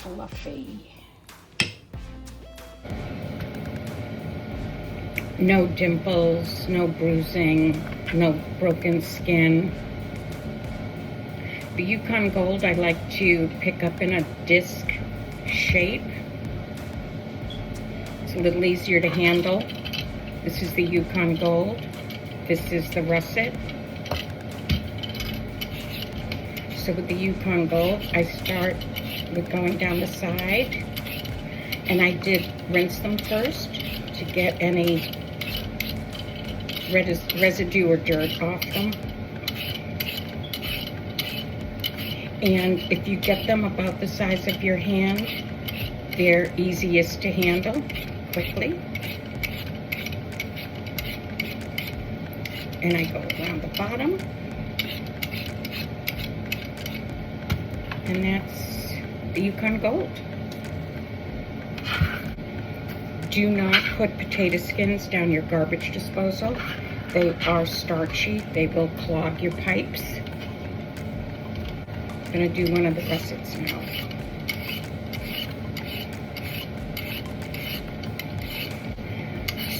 fluffy. No dimples, no bruising, no broken skin. The Yukon Gold I like to pick up in a disc shape. It's a little easier to handle. This is the Yukon Gold. This is the russet. So with the Yukon Gold, I start with going down the side, and I did rinse them first to get any residue or dirt off them. And if you get them about the size of your hand, they're easiest to handle quickly. And I go around the bottom. And that's the Yukon Gold. Do not put potato skins down your garbage disposal. They are starchy. They will clog your pipes. I'm gonna do one of the russets now.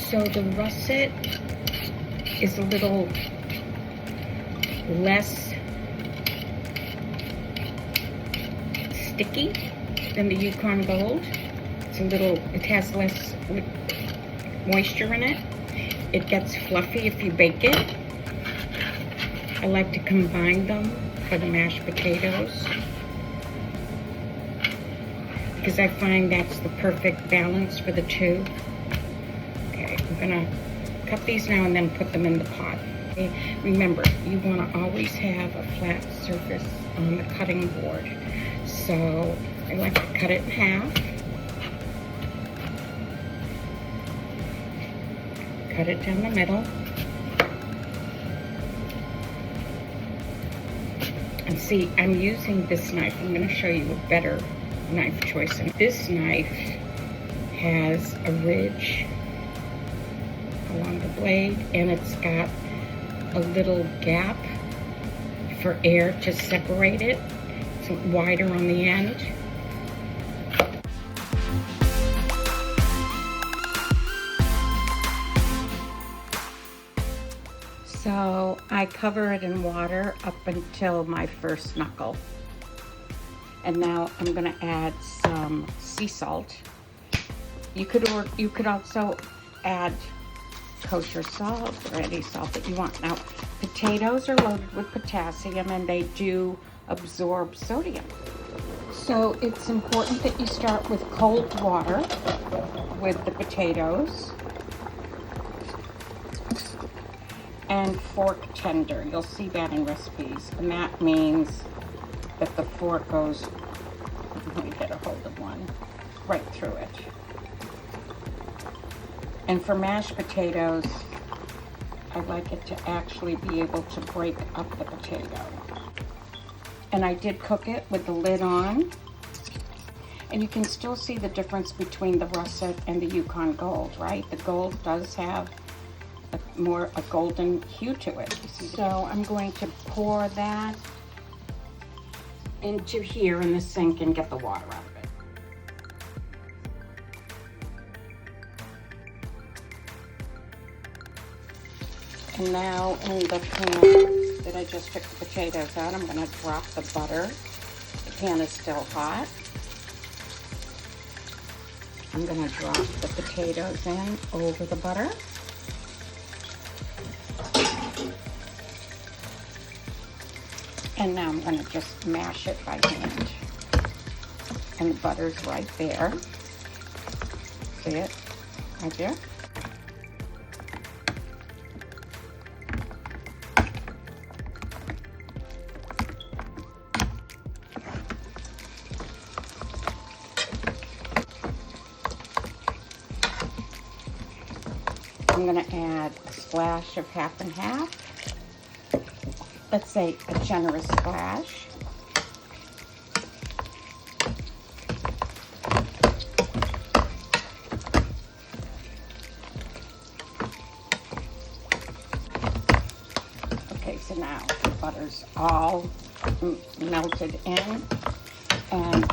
So the russet is a little less sticky than the Yukon Gold. It has less moisture in it. It gets fluffy if you bake it. I like to combine them for the mashed potatoes because I find that's the perfect balance for the two. Okay, I'm gonna cut these now and then put them in the pot. Okay, remember, you wanna always have a flat surface on the cutting board. So I like to cut it in half. Cut it down the middle. And see, I'm using this knife. I'm going to show you a better knife choice. And this knife has a ridge along the blade, and it's got a little gap for air to separate it. It's wider on the end. So I cover it in water up until my first knuckle. And now I'm gonna add some sea salt. You could also add kosher salt or any salt that you want. Now, potatoes are loaded with potassium and they do absorb sodium. So it's important that you start with cold water with the potatoes. And fork tender. You'll see that in recipes. And that means that the fork goes, let me get a hold of one, right through it. And for mashed potatoes, I like it to actually be able to break up the potato. And I did cook it with the lid on. And you can still see the difference between the russet and the Yukon Gold, right? The gold does have a golden hue to it. So I'm going to pour that into here in the sink and get the water out of it. And now in the pan that I just took the potatoes out, I'm going to drop the butter. The pan is still hot. I'm going to drop the potatoes in over the butter. And now I'm going to just mash it by hand. And the butter's right there. See it? Right there. I'm going to add a splash of half and half. Let's say a generous splash. Okay, so now the butter's all melted in, and